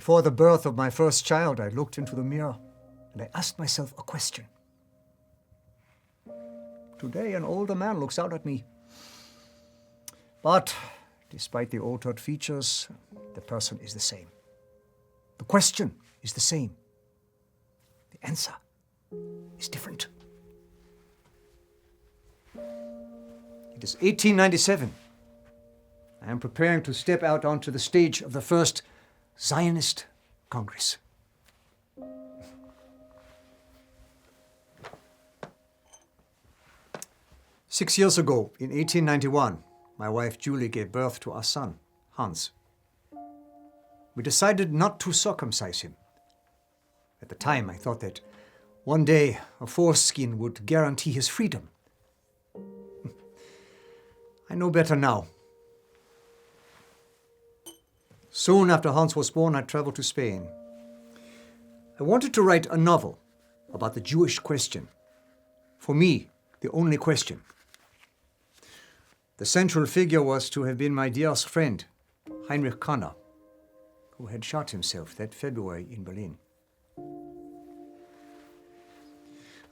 Before the birth of my first child, I looked into the mirror and I asked myself a question. Today, an older man looks out at me. But despite the altered features, the person is the same. The question is the same. The answer is different. It is 1897. I am preparing to step out onto the stage of the first Zionist Congress. Six years ago, in 1891, my wife Julie gave birth to our son, Hans. We decided not to circumcise him. At the time, I thought that one day a foreskin would guarantee his freedom. I know better now. Soon after Hans was born, I traveled to Spain. I wanted to write a novel about the Jewish question. For me, the only question. The central figure was to have been my dearest friend, Heinrich Kanner, who had shot himself that February in Berlin.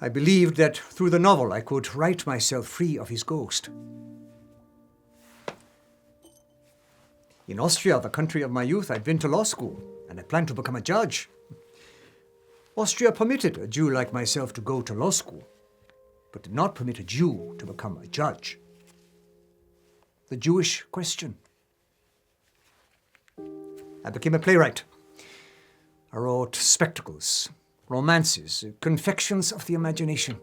I believed that through the novel I could write myself free of his ghost. In Austria, the country of my youth, I'd been to law school and I planned to become a judge. Austria permitted a Jew like myself to go to law school, but did not permit a Jew to become a judge. The Jewish question. I became a playwright. I wrote spectacles, romances, confections of the imagination.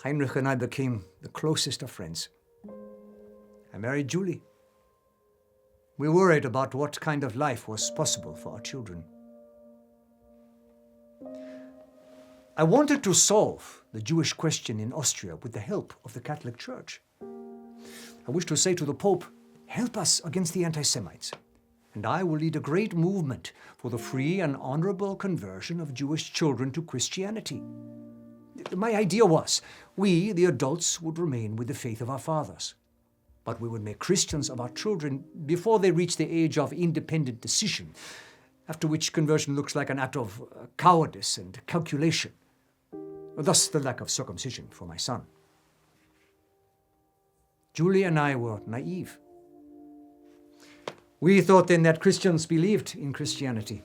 Heinrich and I became the closest of friends. I married Julie. We worried about what kind of life was possible for our children. I wanted to solve the Jewish question in Austria with the help of the Catholic Church. I wish to say to the Pope, help us against the anti-Semites, and I will lead a great movement for the free and honorable conversion of Jewish children to Christianity. My idea was, we, the adults, would remain with the faith of our fathers, but we would make Christians of our children before they reach the age of independent decision, after which conversion looks like an act of cowardice and calculation. Thus the lack of circumcision for my son. Julie and I were naive. We thought then that Christians believed in Christianity.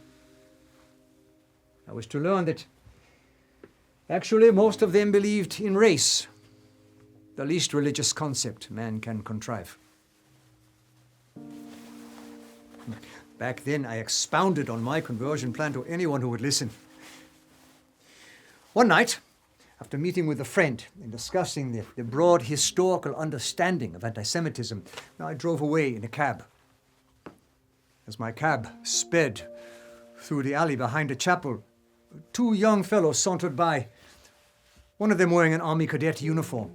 I was to learn that actually most of them believed in race, the least religious concept man can contrive. Back then, I expounded on my conversion plan to anyone who would listen. One night, after meeting with a friend and discussing the broad historical understanding of anti-Semitism, I drove away in a cab. As my cab sped through the alley behind a chapel, two young fellows sauntered by, one of them wearing an army cadet uniform.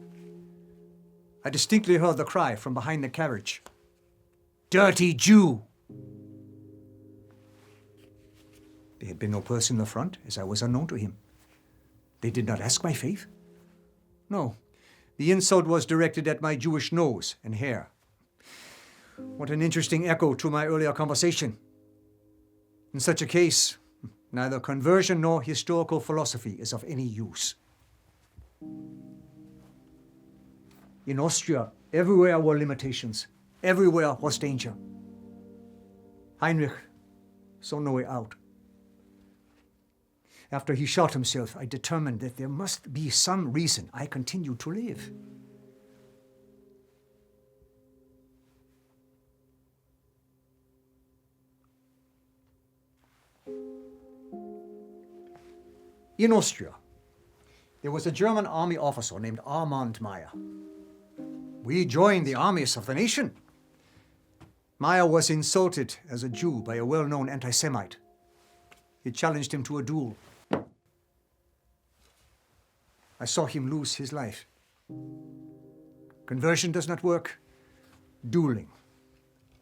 I distinctly heard the cry from behind the carriage, "Dirty Jew!" There had been no person in the front, as I was unknown to him. They did not ask my faith. No, the insult was directed at my Jewish nose and hair. What an interesting echo to my earlier conversation. In such a case, neither conversion nor historical philosophy is of any use. In Austria, everywhere were limitations. Everywhere was danger. Heinrich saw no way out. After he shot himself, I determined that there must be some reason I continued to live. In Austria, there was a German army officer named Armand Meyer. We joined the armies of the nation. Meyer was insulted as a Jew by a well-known anti-Semite. He challenged him to a duel. I saw him lose his life. Conversion does not work. Dueling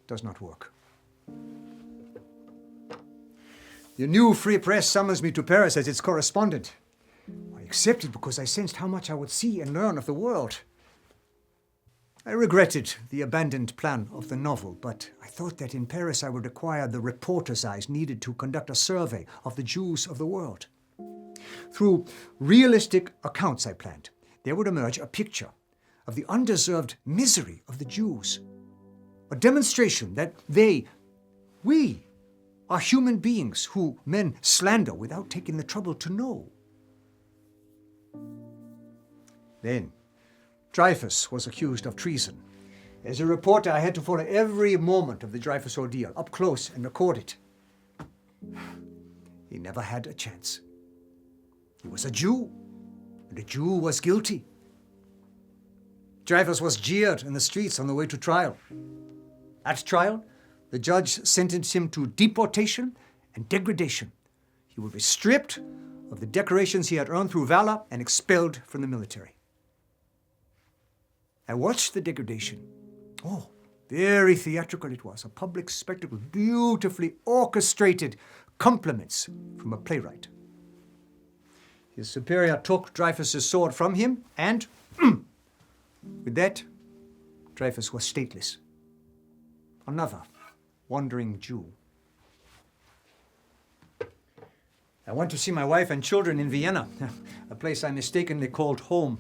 does not work. The new Free Press summons me to Paris as its correspondent. I accepted because I sensed how much I would see and learn of the world. I regretted the abandoned plan of the novel, but I thought that in Paris I would acquire the reporter's eyes needed to conduct a survey of the Jews of the world. Through realistic accounts I planned, there would emerge a picture of the undeserved misery of the Jews, a demonstration that we, are human beings who men slander without taking the trouble to know. Then, Dreyfus was accused of treason. As a reporter, I had to follow every moment of the Dreyfus ordeal, up close and record it. He never had a chance. He was a Jew, and a Jew was guilty. Dreyfus was jeered in the streets on the way to trial. At trial, the judge sentenced him to deportation and degradation. He would be stripped of the decorations he had earned through valor and expelled from the military. I watched the degradation. Oh, very theatrical it was, a public spectacle, beautifully orchestrated compliments from a playwright. His superior took Dreyfus's sword from him, and with that, Dreyfus was stateless. Another wandering Jew. I went to see my wife and children in Vienna, a place I mistakenly called home.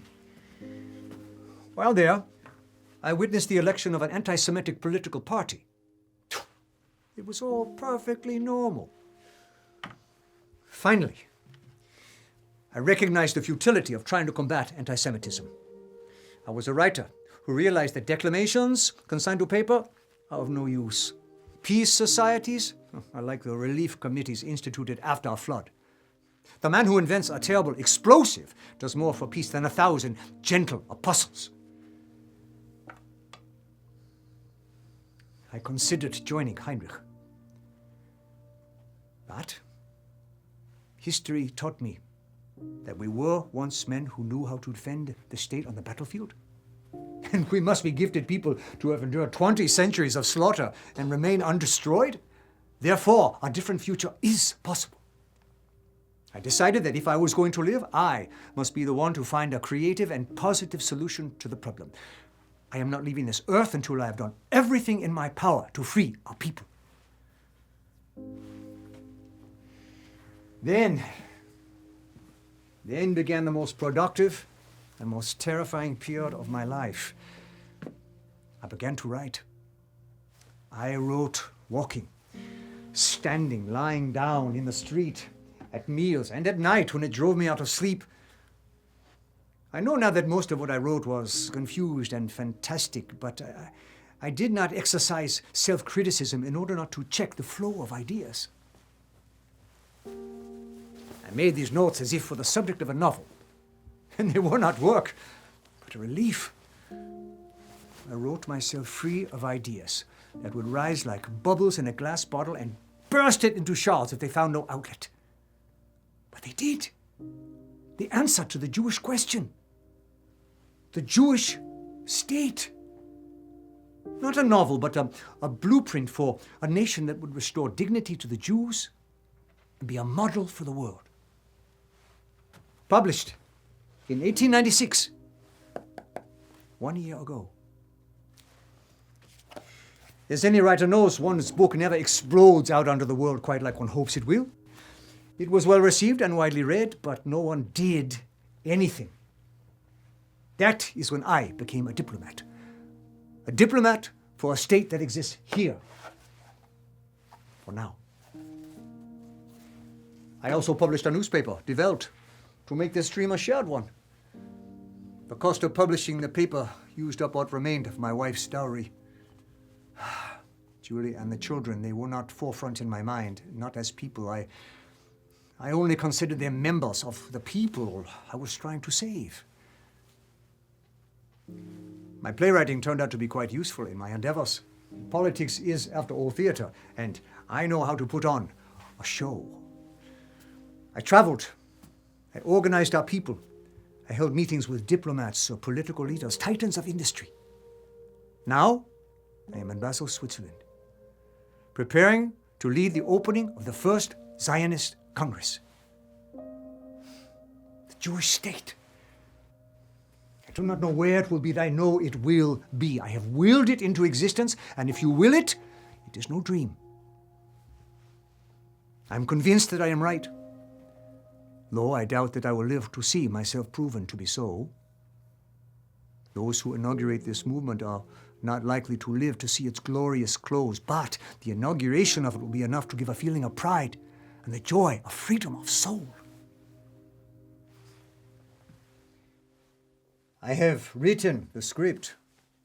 While there, I witnessed the election of an anti-Semitic political party. It was all perfectly normal. Finally, I recognized the futility of trying to combat anti-Semitism. I was a writer who realized that declamations consigned to paper are of no use. Peace societies are like the relief committees instituted after a flood. The man who invents a terrible explosive does more for peace than 1,000 gentle apostles. I considered joining Heinrich. But history taught me that we were once men who knew how to defend the state on the battlefield. And we must be gifted people to have endured 20 centuries of slaughter and remain undestroyed. Therefore, a different future is possible. I decided that if I was going to live, I must be the one to find a creative and positive solution to the problem. I am not leaving this earth until I have done everything in my power to free our people. Then began the most productive and most terrifying period of my life. I began to write. I wrote walking, standing, lying down in the street, at meals, and at night when it drove me out of sleep. I know now that most of what I wrote was confused and fantastic, but I did not exercise self-criticism in order not to check the flow of ideas. I made these notes as if for the subject of a novel, and they were not work, but a relief. I wrote myself free of ideas that would rise like bubbles in a glass bottle and burst it into shards if they found no outlet. But they did. The answer to the Jewish question. The Jewish state. Not a novel, but a blueprint for a nation that would restore dignity to the Jews and be a model for the world. Published in 1896, 1 year ago. As any writer knows, one's book never explodes out onto the world quite like one hopes it will. It was well received and widely read, but no one did anything. That is when I became a diplomat. A diplomat for a state that exists here. For now. I also published a newspaper, Die Welt, to make this dream a shared one. The cost of publishing the paper used up what remained of my wife's dowry. Julie and the children, they were not forefront in my mind, not as people. I only considered them members of the people I was trying to save. My playwriting turned out to be quite useful in my endeavors. Politics is, after all, theater, and I know how to put on a show. I traveled. I organized our people. I held meetings with diplomats or political leaders, titans of industry. Now, I am in Basel, Switzerland, preparing to lead the opening of the first Zionist Congress. The Jewish state. do not know where it will be, but I know it will be. I have willed it into existence, and if you will it, it is no dream. I am convinced that I am right, though I doubt that I will live to see myself proven to be so. Those who inaugurate this movement are not likely to live to see its glorious close, but the inauguration of it will be enough to give a feeling of pride and the joy of freedom of soul. I have written the script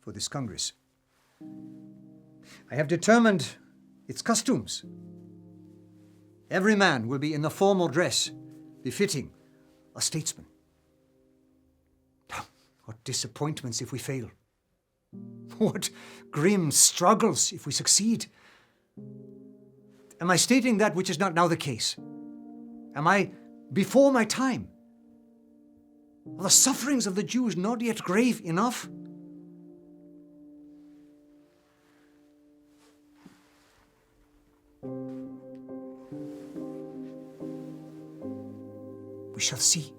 for this Congress. I have determined its costumes. Every man will be in the formal dress befitting a statesman. What disappointments if we fail. What grim struggles if we succeed. Am I stating that which is not now the case? Am I before my time? Are the sufferings of the Jews not yet grave enough? We shall see.